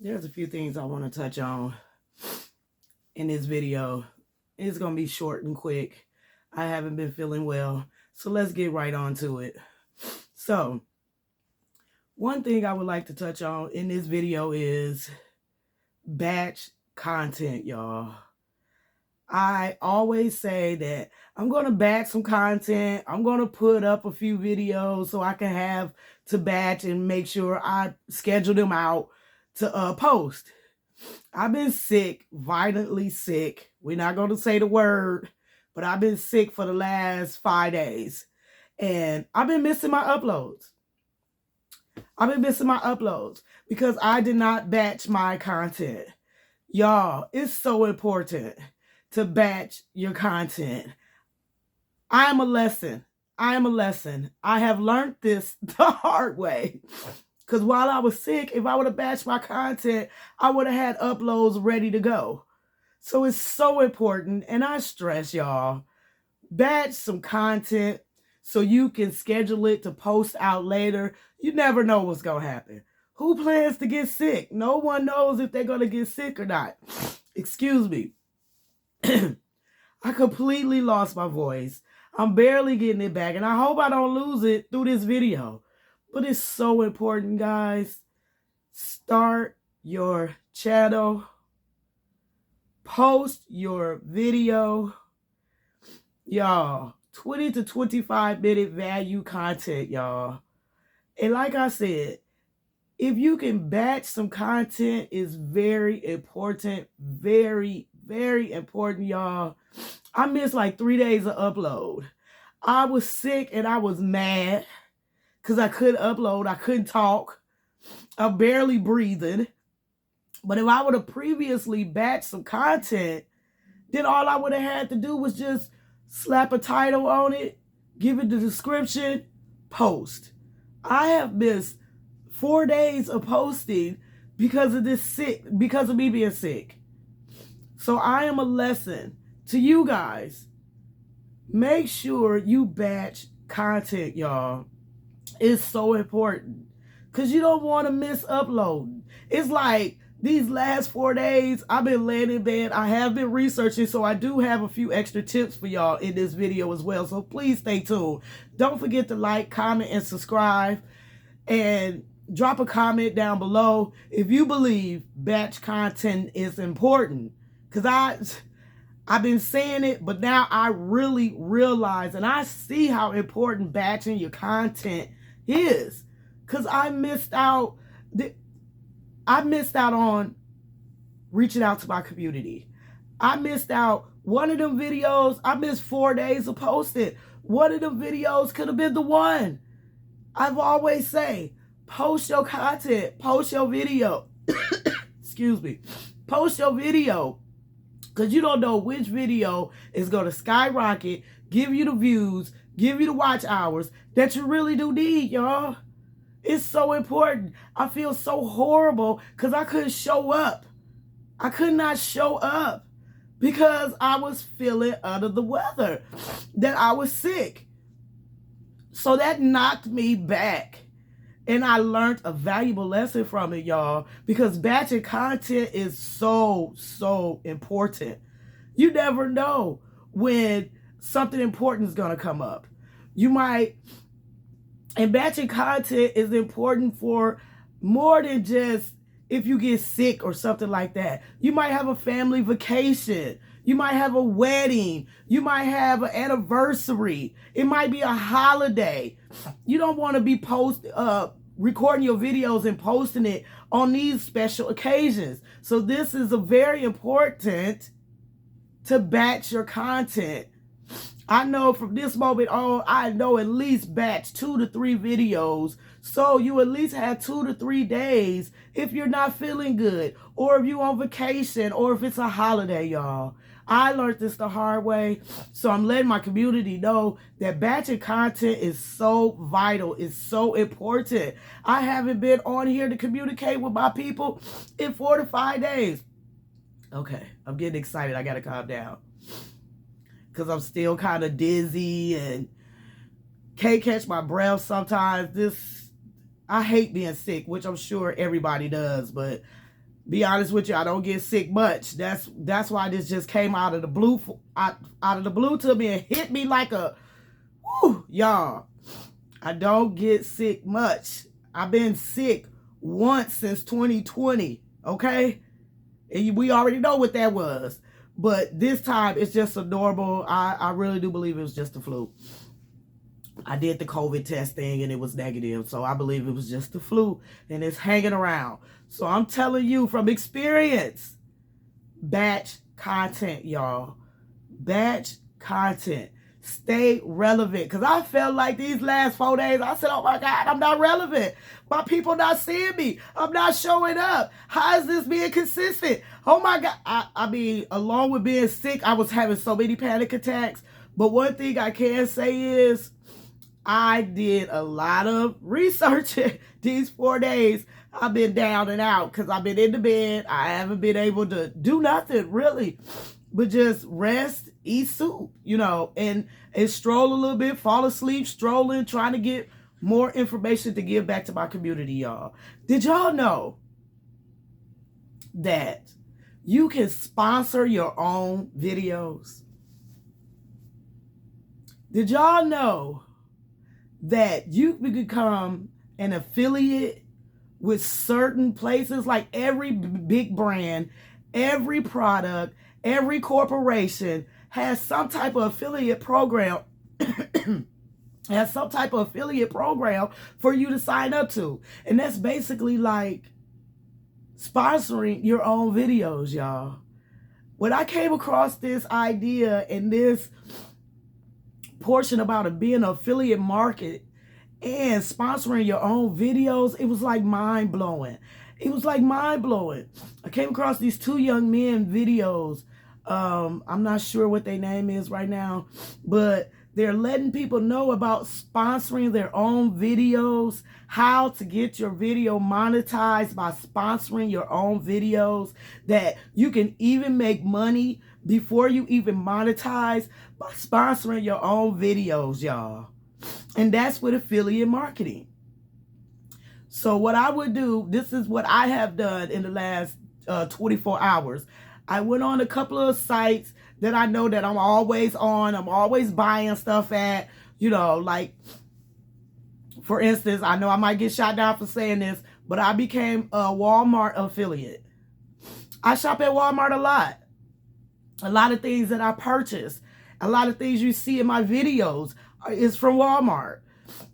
There's a few things I want to touch on in this video. It's going to be short and quick. I haven't been feeling well, so let's get right on to it. So, one thing I would like to touch on in this video is batch content, y'all. I always say that I'm going to batch some content. I'm going to put up a few videos so I can have to batch and make sure I schedule them out to post. I've been sick, violently sick. We're not going to say the word, but I've been sick for the last 5 days. And I've been missing my uploads. Because I did not batch my content. Y'all, it's so important to batch your content. I am a lesson. I have learned this the hard way. Because while I was sick, if I would have batched my content, I would have had uploads ready to go. So it's so important, and I stress y'all, batch some content so you can schedule it to post out later. You never know what's going to happen. Who plans to get sick? No one knows if they're going to get sick or not. Excuse me. I completely lost my voice. I'm barely getting it back, and I hope I don't lose it through this video. But it's so important, guys. Start your channel. Post your video. Y'all, 20 to 25 minute value content, y'all. And like I said, if you can batch some content, is very important. Very, very important, y'all. I missed like 3 days of upload. I was sick and I was mad because I couldn't upload. I couldn't talk. I'm barely breathing. But if I would have previously batched some content, then all I would have had to do was just slap a title on it, give it the description, post. I have missed 4 days of posting because of me being sick. So I am a lesson to you guys. Make sure you batch content, y'all. It's so important because you don't want to miss uploading. It's like these last 4 days, I've been laying in bed. I have been researching, so I do have a few extra tips for y'all in this video as well. So please stay tuned. Don't forget to like, comment, and subscribe. And drop a comment down below if you believe batch content is important. Because I've been saying it, but now I really realize and I see how important batching your content is. Because I missed out on reaching out to my community. I missed out. One of them videos, I missed 4 days of posting. One of them videos could have been the one. I've always say, post your content, post your video. Excuse me. Post your video. Because you don't know which video is going to skyrocket, give you the views, give you the watch hours that you really do need, y'all. It's so important. I feel so horrible because I couldn't show up. I could not show up because I was feeling under the weather, that I was sick. So that knocked me back. And I learned a valuable lesson from it, y'all, because batching content is so, so important. You never know when something important is going to come up. And batching content is important for more than just if you get sick or something like that. You might have a family vacation. You might have a wedding. You might have an anniversary. It might be a holiday. You don't want to be recording your videos and posting it on these special occasions. So this is a very important to batch your content. I know from this moment on, I know at least batch 2 to 3 videos. So you at least have 2 to 3 days if you're not feeling good, or if you're on vacation, or if it's a holiday, y'all. I learned this the hard way, so I'm letting my community know that batching content is so vital. It's so important. I haven't been on here to communicate with my people in 4 to 5 days. Okay, I'm getting excited. I got to calm down because I'm still kind of dizzy and can't catch my breath sometimes. I hate being sick, which I'm sure everybody does, but Be honest with you, I don't get sick much. That's why this just came out of the blue, out of the blue to me and hit me like a, whoo, y'all. I don't get sick much. I've been sick once since 2020, okay? And we already know what that was. But this time, it's just a normal, I really do believe it was just the flu. I did the COVID testing and it was negative. So I believe it was just the flu and it's hanging around. So I'm telling you from experience, batch content, y'all. Batch content. Stay relevant. Because I felt like these last 4 days, I said, oh my God, I'm not relevant. My people not seeing me. I'm not showing up. How is this being consistent? Oh my God. I mean, along with being sick, I was having so many panic attacks. But one thing I can say is I did a lot of research these 4 days. I've been down and out because I've been in the bed. I haven't been able to do nothing really, but just rest, eat soup, you know, and stroll a little bit, fall asleep, strolling, trying to get more information to give back to my community, y'all. Did y'all know that you can sponsor your own videos? Did y'all know that you can become an affiliate with certain places? Like every big brand, every product, every corporation has some type of affiliate program has some type of affiliate program for you to sign up to. And that's basically like sponsoring your own videos, y'all. When I came across this idea and this portion about it being an affiliate market and sponsoring your own videos, it was like mind-blowing. It was like mind-blowing. I came across these 2 young men videos. I'm not sure what their name is right now, but they're letting people know about sponsoring their own videos, how to get your video monetized by sponsoring your own videos, that you can even make money before you even monetize by sponsoring your own videos, y'all. And that's with affiliate marketing. So what I would do, this is what I have done in the last 24 hours. I went on a couple of sites that I know that I'm always on. I'm always buying stuff at, you know, like, for instance, I know I might get shot down for saying this, but I became a Walmart affiliate. I shop at Walmart a lot. A lot of things that I purchase, a lot of things you see in my videos is from Walmart.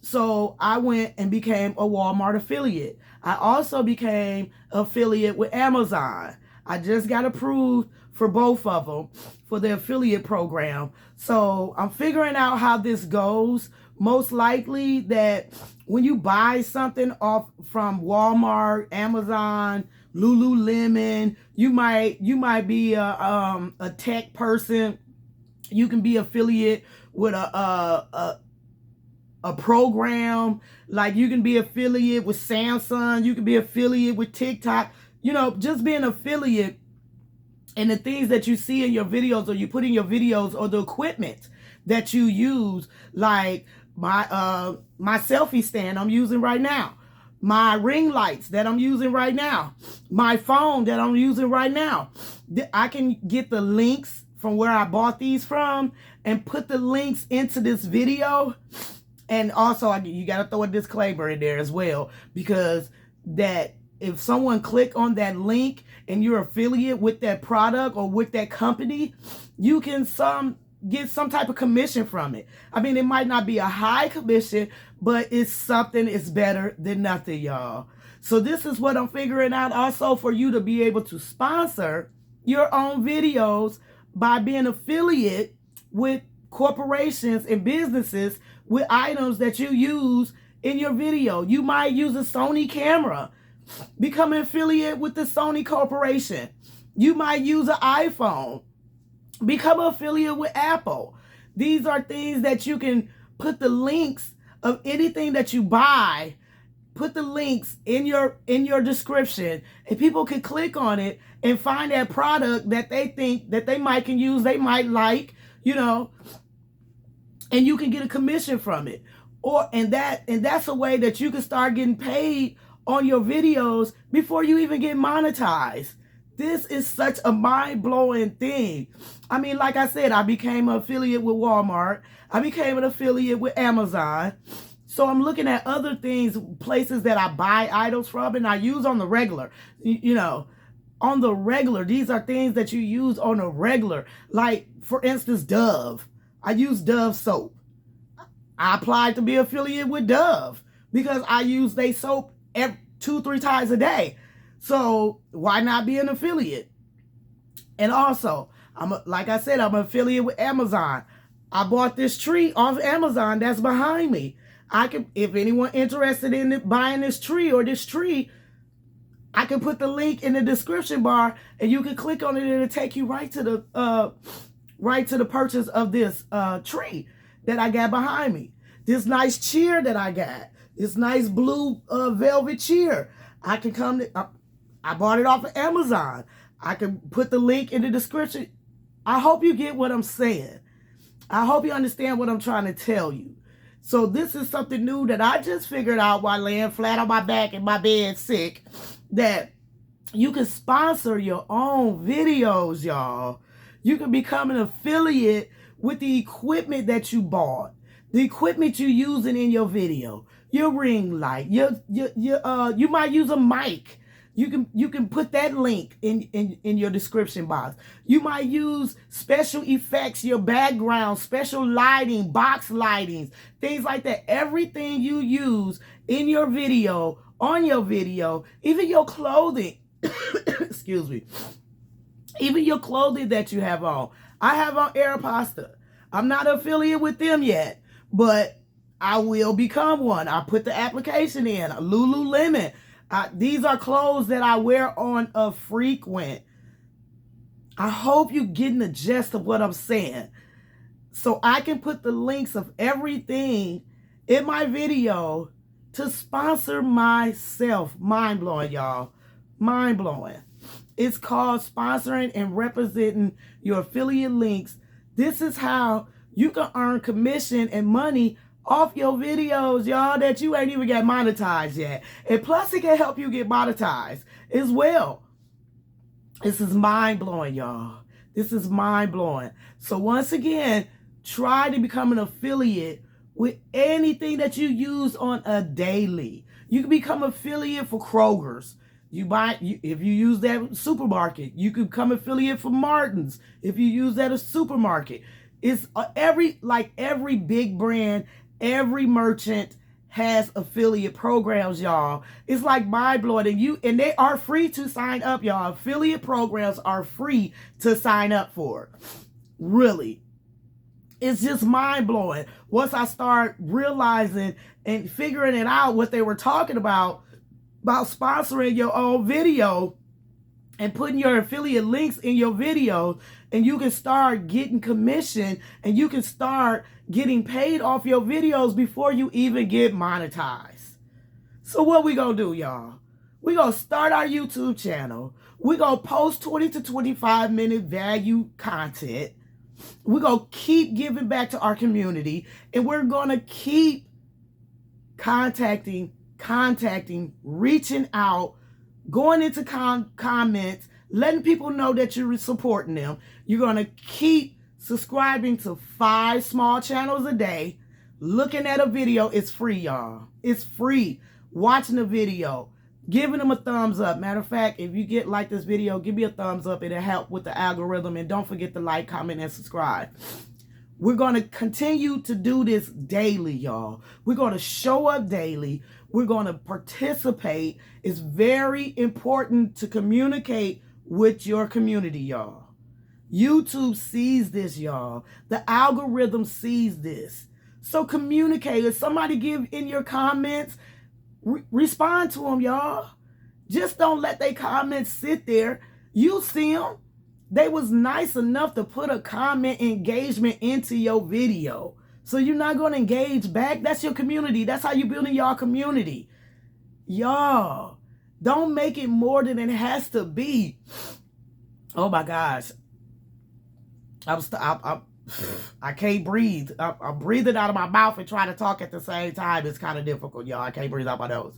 So I went and became a Walmart affiliate. I also became affiliate with Amazon. I just got approved for both of them for the affiliate program. So I'm figuring out how this goes. Most likely that when you buy something off from Walmart, Amazon, Lululemon, you might be a tech person. You can be affiliate with a program. Like you can be affiliate with Samsung. You can be affiliate with TikTok. You know, just being affiliate and the things that you see in your videos or you put in your videos or the equipment that you use, like my selfie stand I'm using right now, my ring lights that I'm using right now, my phone that I'm using right now. I can get the links from where I bought these from and put the links into this video. And also, you got to throw a disclaimer in there as well, because that if someone click on that link and you're affiliate with that product or with that company, you can get some type of commission from it. I mean, it might not be a high commission, but it's something. It's better than nothing, y'all. So this is what I'm figuring out also for you to be able to sponsor your own videos by being affiliate with corporations and businesses with items that you use in your video. You might use a Sony camera. Become an affiliate with the Sony Corporation. You might use an iPhone. Become an affiliate with Apple. These are things that you can put the links of anything that you buy. Put the links in your description, and people can click on it and find that product that they think that they might can use, they might like, you know, and you can get a commission from it. And that's a way that you can start getting paid on your videos before you even get monetized. This is such a mind-blowing thing. I mean, like I said, I became an affiliate with Walmart. I became an affiliate with Amazon. So I'm looking at other things, places that I buy items from and I use on the regular. You know, on the regular, these are things that you use on a regular. Like, for instance, Dove. I use Dove soap. I applied to be affiliate with Dove because I use their soap 2-3 times a day. So why not be an affiliate? And also, like I said, I'm an affiliate with Amazon. I bought this tree off Amazon that's behind me. I can, if anyone interested in buying this tree or this tree, I can put the link in the description bar, and you can click on it, and it'll take you right to the purchase of this tree that I got behind me. This nice chair that I got. This nice blue velvet chair. I can come to. I bought it off of Amazon. I can put the link in the description. I hope you get what I'm saying. I hope you understand what I'm trying to tell you. So this is something new that I just figured out while laying flat on my back in my bed sick, that you can sponsor your own videos, y'all. You can become an affiliate with the equipment that you bought, the equipment you're using in your video, your ring light, you might use a mic. You can put that link in your description box. You might use special effects, your background, special lighting, box lightings, things like that. Everything you use in your video, on your video, even your clothing, excuse me, even your clothing that you have on. I have on Aeropostale. I'm not affiliate with them yet, but I will become one. I put the application in. Lululemon. These are clothes that I wear on a frequent. I hope you're getting the gist of what I'm saying. So I can put the links of everything in my video to sponsor myself. Mind-blowing, y'all. Mind-blowing. It's called sponsoring and representing your affiliate links. This is how you can earn commission and money off your videos, y'all, that you ain't even got monetized yet. And plus, it can help you get monetized as well. This is mind-blowing, y'all. This is mind-blowing. So once again, try to become an affiliate with anything that you use on a daily. You can become affiliate for Kroger's. If you use that supermarket, you can become affiliate for Martin's. If you use that as supermarket, it's every big brand, every merchant has affiliate programs, y'all. It's like mind-blowing, and they are free to sign up, y'all. Affiliate programs are free to sign up for. Really. It's just mind-blowing. Once I start realizing and figuring it out what they were talking about sponsoring your own video and putting your affiliate links in your video, and you can start getting commission and you can start getting paid off your videos before you even get monetized. So what we gonna do, y'all? We gonna start our YouTube channel. We gonna post 20 to 25 minute value content. We're gonna keep giving back to our community, and we're gonna keep contacting, reaching out, going into comments, letting people know that you're supporting them. You're going to keep subscribing to 5 small channels a day. Looking at a video is free, y'all. It's free. Watching a video, giving them a thumbs up. Matter of fact, if you like this video, give me a thumbs up. It'll help with the algorithm. And don't forget to like, comment, and subscribe. We're going to continue to do this daily, y'all. We're going to show up daily. We're going to participate. It's very important to communicate with your community, y'all. YouTube sees this, y'all. The algorithm sees this. So communicate. If somebody give in your comments, respond to them, y'all. Just don't let their comments sit there. You see them. They was nice enough to put a comment engagement into your video. So you're not going to engage back? That's your community. That's how you building your community. Y'all, don't make it more than it has to be. Oh my gosh. I can't breathe. I'm breathing out of my mouth and trying to talk at the same time. It's kind of difficult, y'all. I can't breathe out my nose.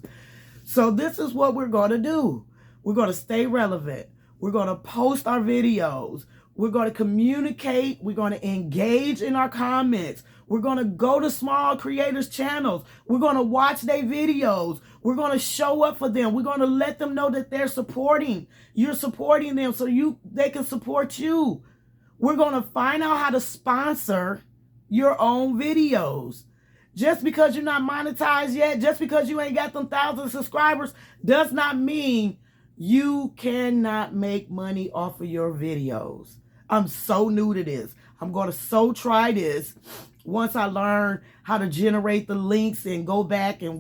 So this is what we're going to do. We're going to stay relevant. We're going to post our videos. We're going to communicate. We're going to engage in our comments. We're going to go to small creators' channels. We're going to watch their videos. We're going to show up for them. We're going to let them know that they're supporting. You're supporting them so they can support you. We're going to find out how to sponsor your own videos. Just because you're not monetized yet, just because you ain't got them 1,000 subscribers, does not mean you cannot make money off of your videos. I'm so new to this. I'm going to try this once I learn how to generate the links and go back and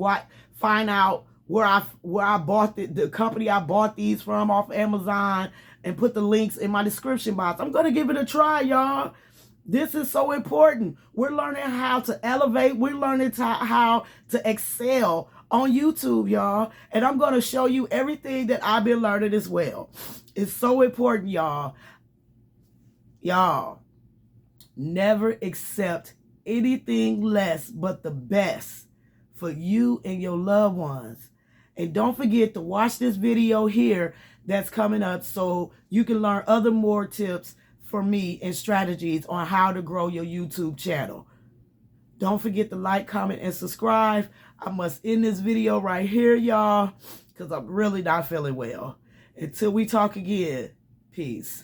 find out where I bought the company I bought these from off Amazon and put the links in my description box. I'm going to give it a try, y'all. This is so important. We're learning how to elevate. We're learning how to excel on YouTube, y'all. And I'm going to show you everything that I've been learning as well. It's so important, y'all. Y'all, never accept anything less but the best for you and your loved ones. And don't forget to watch this video here that's coming up so you can learn more tips from me and strategies on how to grow your YouTube channel. Don't forget to like, comment, and subscribe. I must end this video right here, y'all, because I'm really not feeling well. Until we talk again, peace.